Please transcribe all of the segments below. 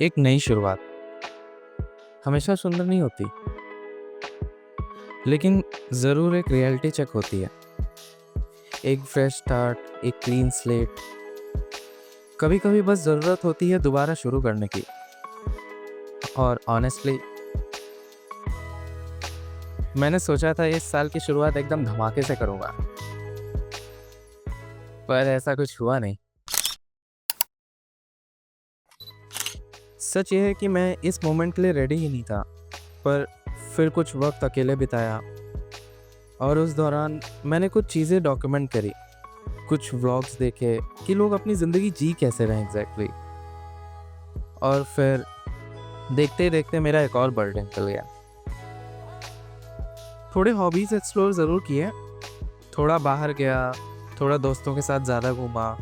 एक नई शुरुआत हमेशा सुंदर नहीं होती, लेकिन ज़रूर एक रियलिटी चेक होती है। एक फ्रेश स्टार्ट, एक क्लीन स्लेट। कभी-कभी बस ज़रूरत होती है दोबारा शुरू करने की। और ऑनेस्टली मैंने सोचा था इस साल की शुरुआत एकदम धमाके से करूँगा, पर ऐसा कुछ हुआ नहीं। सच ये है कि मैं इस मोमेंट के लिए रेडी ही नहीं था, पर फिर कुछ वक़्त अकेले बिताया और उस दौरान मैंने कुछ चीज़ें डॉक्यूमेंट करी। कुछ व्लॉग्स देखे कि लोग अपनी ज़िंदगी जी कैसे रहे हैं एग्जैक्टली। और फिर देखते ही देखते मेरा एक और बर्डन निकल गया। थोड़े हॉबीज़ एक्सप्लोर ज़रूर किए, थोड़ा बाहर गया, थोड़ा दोस्तों के साथ ज़्यादा घूमा,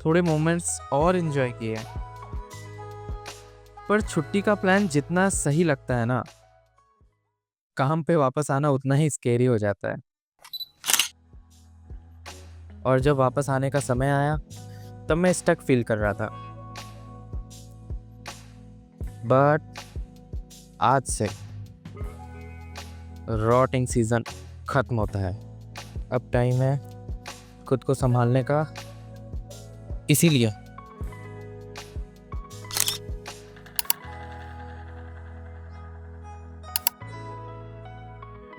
थोड़े मोमेंट्स और इन्जॉय किए। पर छुट्टी का प्लान जितना सही लगता है ना, काम पे वापस आना उतना ही स्केरी हो जाता है। और जब वापस आने का समय आया तब मैं स्टक फील कर रहा था। बट आज से रॉटिंग सीजन खत्म होता है। अब टाइम है खुद को संभालने का। इसीलिए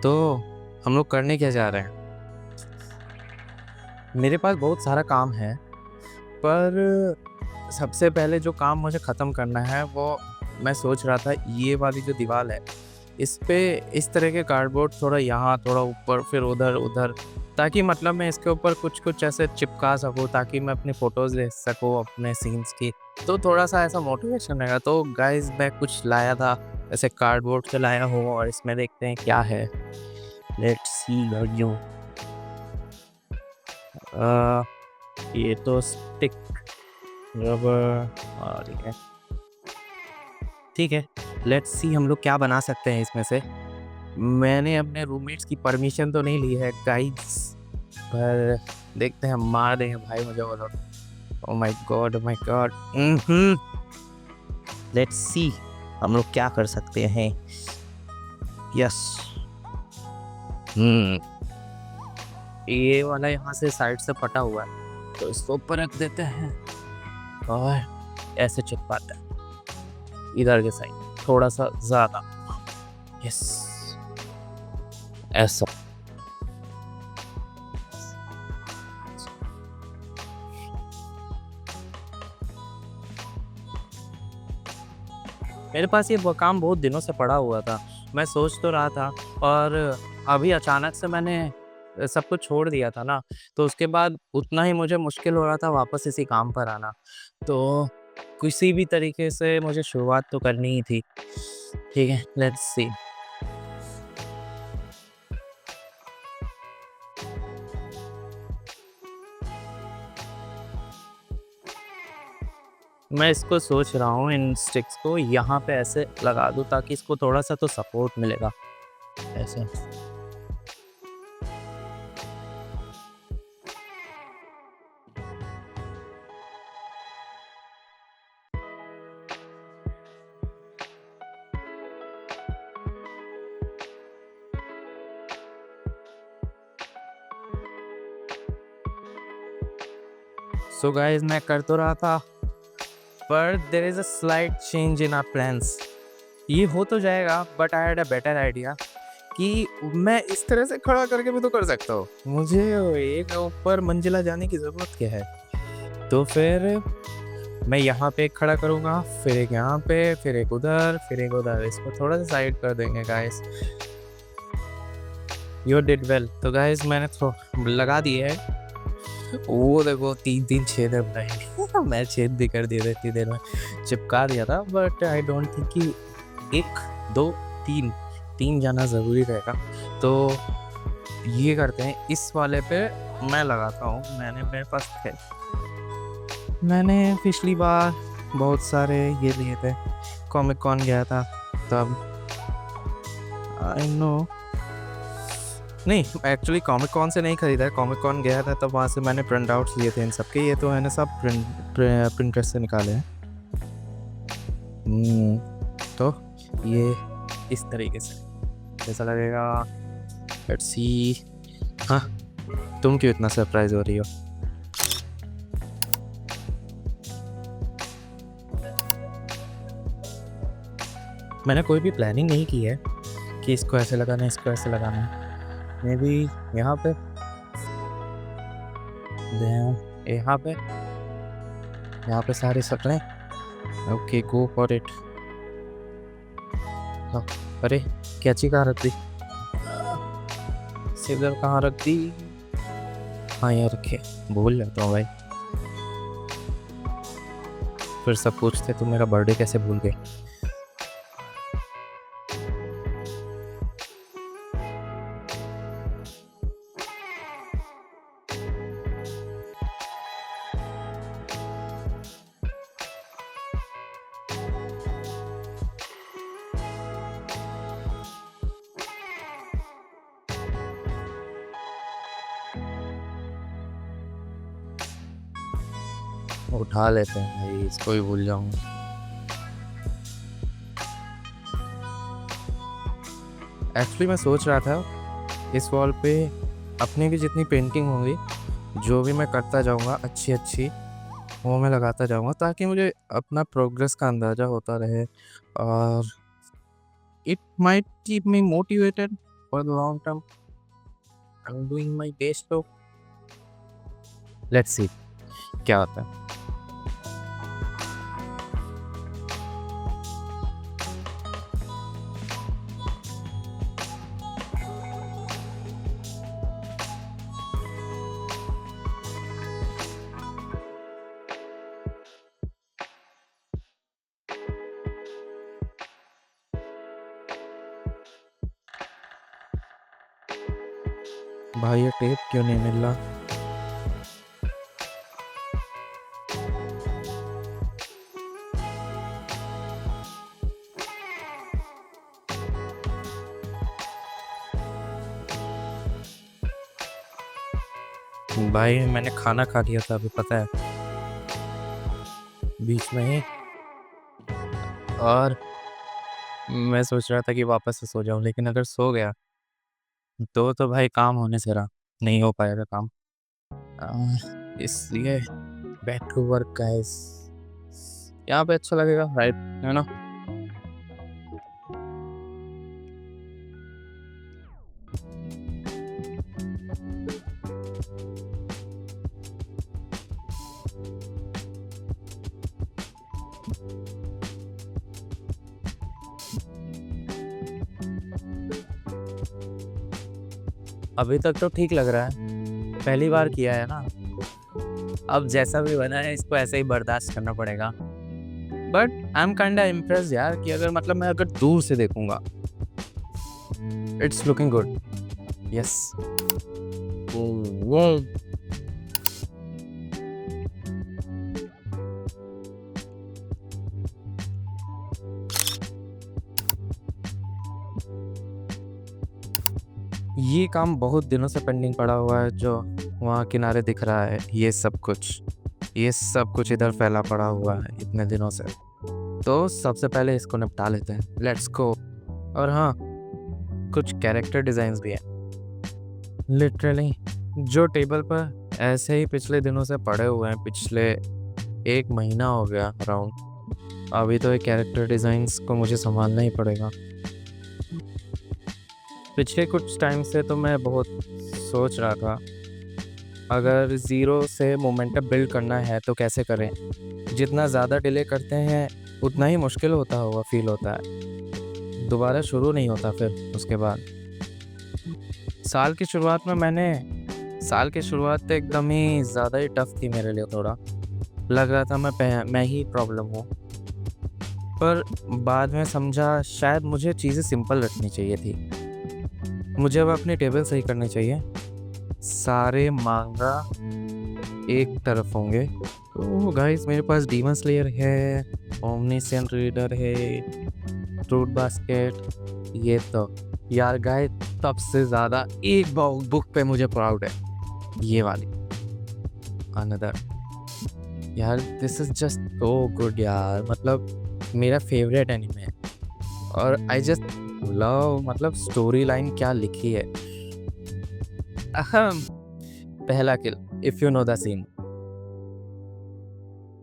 तो हम लोग करने क्या जा रहे हैं? मेरे पास बहुत सारा काम है, पर सबसे पहले जो काम मुझे ख़त्म करना है वो मैं सोच रहा था ये वाली जो दीवार है, इस पे इस तरह के कार्डबोर्ड थोड़ा यहाँ, थोड़ा ऊपर, फिर उधर उधर, ताकि मतलब मैं इसके ऊपर कुछ कुछ ऐसे चिपका सकूँ ताकि मैं अपनी फ़ोटोज़ ले सकूँ अपने सीन्स की। तो थोड़ा-सा ऐसा मोटिवेशन रहेगा। तो गाइज़ मैं कुछ लाया था, ऐसे कार्डबोर्ड से लाया हूँ और इसमें देखते हैं क्या है। Let's see गाइयों। अ, ये तो स्टिक, रबर और ये ठीक है। लेट्स सी हम लोग क्या बना सकते हैं इसमें से। मैंने अपने रूममेट्स की परमिशन तो नहीं ली है गाइस, पर देखते हैं, मार देंगे भाई मुझे वो लोग। Oh my God, oh my God. Let's see हम लोग क्या कर सकते हैं। यस। ये वाला यहाँ से साइड से फटा हुआ है, तो इसको ऊपर रख देते हैं और ऐसे चिपकाते हैं इधर के साइड थोड़ा सा ज़्यादा। यस, ऐसा। मेरे पास ये काम बहुत दिनों से पड़ा हुआ था। मैं सोच तो रहा था, और अभी अचानक से मैंने सब कुछ छोड़ दिया था ना, तो उसके बाद उतना ही मुझे मुश्किल हो रहा था वापस इसी काम पर आना। तो किसी भी तरीके से मुझे शुरुआत तो करनी ही थी। ठीक है, लेट्स सी। मैं इसको सोच रहा हूँ इन स्टिक्स को यहाँ पे ऐसे लगा दूँ ताकि इसको थोड़ा-सा तो सपोर्ट मिलेगा, ऐसे। सो गाइज़ मैं कर तो रहा था, पर there is a slight change in our plans. ये हो तो जाएगा, but I had a better idea कि मैं इस तरह से खड़ा करके भी तो कर सकता हूँ। मुझे एक ऊपर मंजिला जाने की ज़रूरत क्या है? तो फिर मैं यहाँ पे एक खड़ा करूँगा, फिर एक यहाँ पे, फिर एक उधर, फिर एक उधर। इसको थोड़ा-सा साइड कर देंगे गाइस। You did well. तो गाइस मैंने थो लगा दिए है। वो देखो 3-3 छेद है भाई। मैं छेद भी कर दिए थे इतनी देर में। चिपका दिया था, बट आई डोंट थिंक कि 1, 2, 3, 3 जाना ज़रूरी रहेगा। तो ये करते हैं, इस वाले पे मैं लगाता हूँ। मेरे पास है। मैंने पिछली बार बहुत सारे ये लिए थे, कॉमिक कॉन गया था तब। आई नो, नहीं एक्चुअली कॉमिक कॉन से नहीं खरीदा है। कॉमिक कॉन गया था तब वहाँ से मैंने प्रिंट आउट्स लिए थे इन सब के। ये तो मैंने सब प्रिंटरेस्ट से निकाले हैं। तो ये इस तरीके से कैसा लगेगा, लेट्स सी। हाँ, तुम क्यों इतना सरप्राइज हो रही हो? मैंने कोई भी प्लानिंग नहीं की है कि इसको ऐसे लगाना है, इसको ऐसे लगाना है। मे बी यहाँ पे, यहाँ पे, यहाँ पे सारे शक्लें। Okay, go for it. अरे कैची कहाँ रख दी? सिजर कहाँ रख दी? हाँ यार रखे, भूल जाता हूँ भाई। फिर सब पूछते तुम मेरा बर्थडे कैसे भूल गए। उठा लेते हैं भाई, इसको भी भूल जाऊंगा। एक्चुअली मैं सोच रहा था इस वॉल पे अपनी भी जितनी पेंटिंग होंगी, जो भी मैं करता जाऊंगा अच्छी अच्छी, वो मैं लगाता जाऊंगा ताकि मुझे अपना प्रोग्रेस का अंदाज़ा होता रहे, और it might keep me motivated for the long term. I am doing my best, तो लेट्स सी क्या होता है। भाई ये टेप क्यों नहीं मिल रहा? भाई मैंने खाना खा लिया था अभी, पता है, बीच में ही। और मैं सोच रहा था कि वापस से सो जाऊं, लेकिन अगर सो गया तो भाई काम होने से रहा, नहीं हो पाएगा काम। इसलिए बैक टू वर्क गाइस। यहाँ पे अच्छा लगेगा, राइट, है ना? अभी तक तो ठीक लग रहा है, पहली बार किया है ना। अब जैसा भी बना है इसको ऐसे ही बर्दाश्त करना पड़ेगा। But I am kinda impress यार, कि अगर मतलब मैं अगर दूर से देखूंगा, इट्स लुकिंग गुड। यस। ये काम बहुत दिनों से पेंडिंग पड़ा हुआ है, जो वहाँ किनारे दिख रहा है, ये सब कुछ इधर फैला पड़ा हुआ है इतने दिनों से। तो सबसे पहले इसको निपटा लेते हैं, लेट्स गो। और हाँ, कुछ कैरेक्टर डिज़ाइंस भी हैं लिटरली, जो टेबल पर ऐसे ही पिछले दिनों से पड़े हुए हैं, पिछले 1 महीना हो गया अराउंड। अभी तो ये कैरेक्टर डिज़ाइंस को मुझे संभालना ही पड़ेगा। पिछले कुछ टाइम से तो मैं बहुत सोच रहा था, अगर ज़ीरो से मोमेंटम बिल्ड करना है तो कैसे करें। जितना ज़्यादा डिले करते हैं उतना ही मुश्किल होता होगा, फील होता है, दोबारा शुरू नहीं होता फिर उसके बाद। साल की शुरुआत तो एकदम ही ज़्यादा ही टफ थी मेरे लिए, थोड़ा लग रहा था मैं ही प्रॉब्लम हूँ। पर बाद में समझा शायद मुझे चीज़ें सिंपल रखनी चाहिए थी। मुझे अब अपनी टेबल सही करनी चाहिए, सारे मांगा एक तरफ होंगे। तो गाइस मेरे पास डीमन स्लेयर है, ओमनिसेंट रीडर है, फ्रूट बास्केट। ये तो यार गाइस सबसे ज़्यादा एक बुक पे मुझे प्राउड है, ये वाली अनदर। यार this is just so good यार, मतलब मेरा फेवरेट एनिमे है और आई जस्ट लव मतलब स्टोरी लाइन क्या लिखी है। अहम पहला kill, if you know the scene.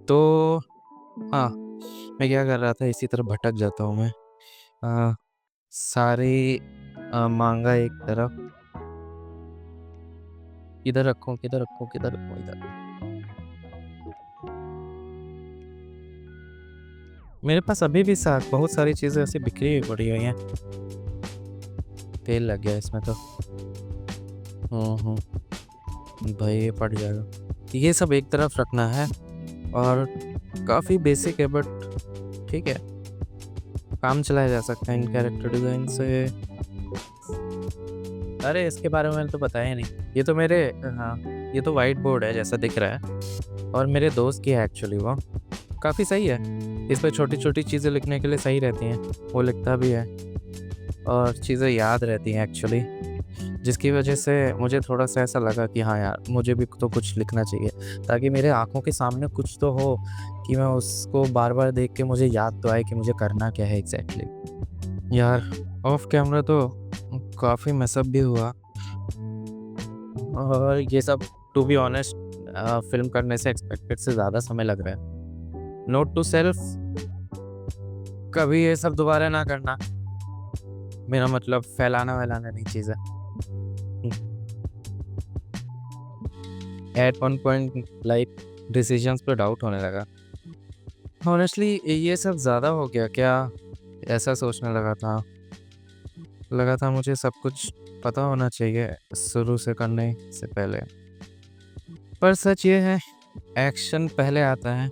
तो हाँ, मैं क्या कर रहा था, इसी तरह भटक जाता हूँ मैं। आ, सारे मांगा एक तरफ, किधर रखूँ किधर रखूँ किधर रखूँ, इधर। मेरे पास अभी भी बहुत सारी चीज़ें ऐसी बिखरी हुई पड़ी हुई हैं। तेल लग गया इसमें तो। भाई ये पड़ जाएगा। ये सब एक तरफ रखना है और काफ़ी बेसिक है बट ठीक है, काम चलाया जा सकता है इन कैरेक्टर डिज़ाइन से। अरे इसके बारे में मैंने तो बताया ही नहीं। ये तो मेरे हाँ, ये तो वाइट बोर्ड है जैसा दिख रहा है और मेरे दोस्त की है एक्चुअली। वो काफ़ी सही है, इस पर छोटी छोटी चीज़ें लिखने के लिए सही रहती हैं। वो लिखता भी है और चीज़ें याद रहती हैं एक्चुअली, जिसकी वजह से मुझे थोड़ा सा ऐसा लगा कि हाँ यार, मुझे भी तो कुछ लिखना चाहिए ताकि मेरे आँखों के सामने कुछ तो हो कि मैं उसको बार बार देख के मुझे याद तो आए कि मुझे करना क्या है एग्जैक्टली। यार ऑफ कैमरा तो काफ़ी मैसअप भी हुआ और ये सब टू बी ऑनेस्ट फिल्म करने से एक्सपेक्टेड से ज़्यादा समय लग रहा है। नोट टू सेल्फ, कभी ये सब दोबारा ना करना। मेरा मतलब फैलाना वैलाना नहीं चीज़ है। At one point like decisions पे डाउट होने लगा। ऑनेस्टली ये सब ज़्यादा हो गया क्या, ऐसा सोचने लगा था मुझे सब कुछ पता होना चाहिए शुरू से करने से पहले। पर सच ये है, एक्शन पहले आता है,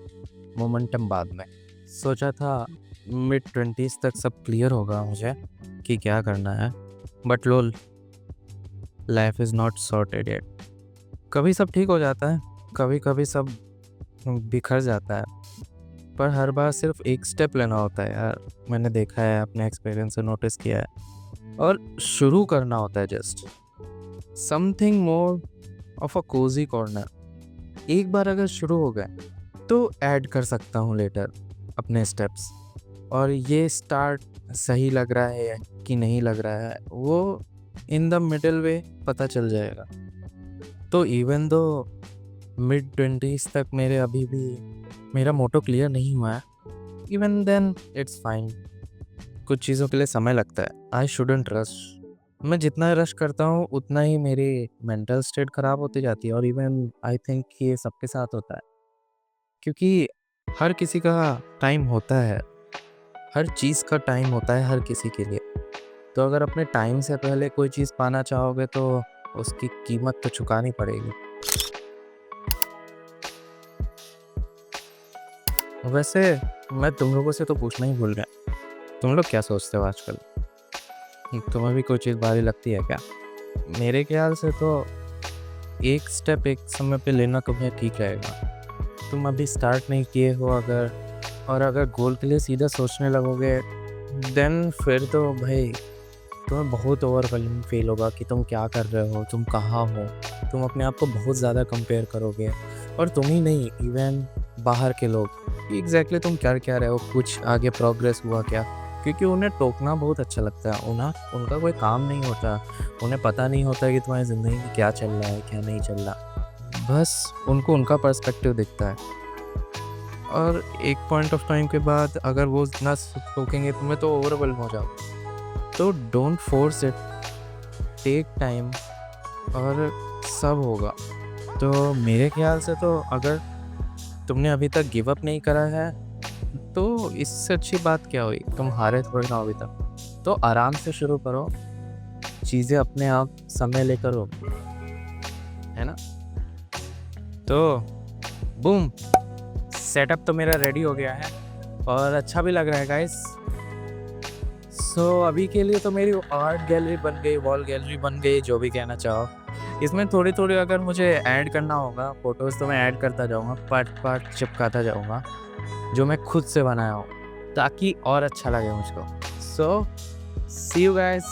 मोमेंटम बाद में। सोचा था मिड 20s तक सब क्लियर होगा मुझे कि क्या करना है, but lol, life is not sorted yet. कभी सब ठीक हो जाता है, कभी कभी सब बिखर जाता है, पर हर बार सिर्फ एक स्टेप लेना होता है यार। मैंने देखा है, अपने एक्सपीरियंस से नोटिस किया है। और शुरू करना होता है just something more of a cosy corner. एक बार अगर शुरू हो गए तो ऐड कर सकता हूँ लेटर अपने स्टेप्स, और ये स्टार्ट सही लग रहा है कि नहीं लग रहा है वो इन द मिडिल वे पता चल जाएगा। तो इवन दो मिड 20s तक अभी भी मेरा मोटो क्लियर नहीं हुआ है, इवन देन इट्स फाइन। कुछ चीज़ों के लिए समय लगता है। I shouldn't rush. मैं जितना रश करता हूँ उतना ही मेरी मेंटल स्टेट ख़राब होती जाती है, और इवन आई थिंक ये सबके साथ होता है, क्योंकि हर किसी का टाइम होता है, हर चीज़ का टाइम होता है हर किसी के लिए। तो अगर अपने टाइम से पहले कोई चीज़ पाना चाहोगे तो उसकी कीमत तो चुकानी पड़ेगी। वैसे मैं तुम लोगों से तो पूछना ही भूल गया, तुम लोग क्या सोचते हो आजकल? तुम्हें भी कोई चीज़ भारी लगती है क्या? मेरे ख्याल से तो एक स्टेप एक समय पे लेना तुम्हें ठीक रहेगा। तुम अभी स्टार्ट नहीं किए हो अगर, और अगर गोल के लिए सीधा सोचने लगोगे, देन फिर तो भाई तुम्हें बहुत ओवरवेलमिंग फील होगा कि तुम क्या कर रहे हो, तुम कहाँ हो। तुम अपने आप को बहुत ज़्यादा कंपेयर करोगे, और तुम ही नहीं, इवन बाहर के लोग एग्जैक्टली तुम क्या रहे हो, कुछ आगे प्रोग्रेस हुआ क्या। क्योंकि उन्हें टोकना बहुत अच्छा लगता है, उनका कोई काम नहीं होता, उन्हें पता नहीं होता कि तुम्हारी ज़िंदगी में क्या चल रहा है क्या नहीं चल रहा। बस उनको उनका पर्सपेक्टिव दिखता है, और एक पॉइंट ऑफ टाइम के बाद अगर वो ना टोकेंगे तुम्हें तो ओवरवेल्म हो जाओ। तो don't force it, take time और सब होगा। तो मेरे ख्याल से तो अगर तुमने अभी तक गिव अप नहीं करा है तो इससे अच्छी बात क्या हुई, तुम हारे थोड़ी ना अभी तक। तो आराम से शुरू करो, चीज़ें अपने आप समय लेकर हो, है ना। तो बूम, सेटअप तो मेरा रेडी हो गया है और अच्छा भी लग रहा है गाइस। सो अभी के लिए तो मेरी आर्ट गैलरी बन गई, वॉल गैलरी बन गई, जो भी कहना चाहो। इसमें थोड़ी थोड़ी अगर मुझे ऐड करना होगा फ़ोटोज़ तो मैं ऐड करता जाऊँगा, पार्ट चिपकाता जाऊँगा जो मैं खुद से बनाया हूँ, ताकि और अच्छा लगे मुझको। सो सी यू गाइस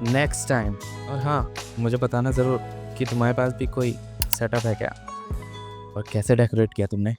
नेक्स्ट टाइम। और हाँ, मुझे बताना ज़रूर कि तुम्हारे पास भी कोई सेटअप है क्या, और कैसे डेकोरेट किया तुमने।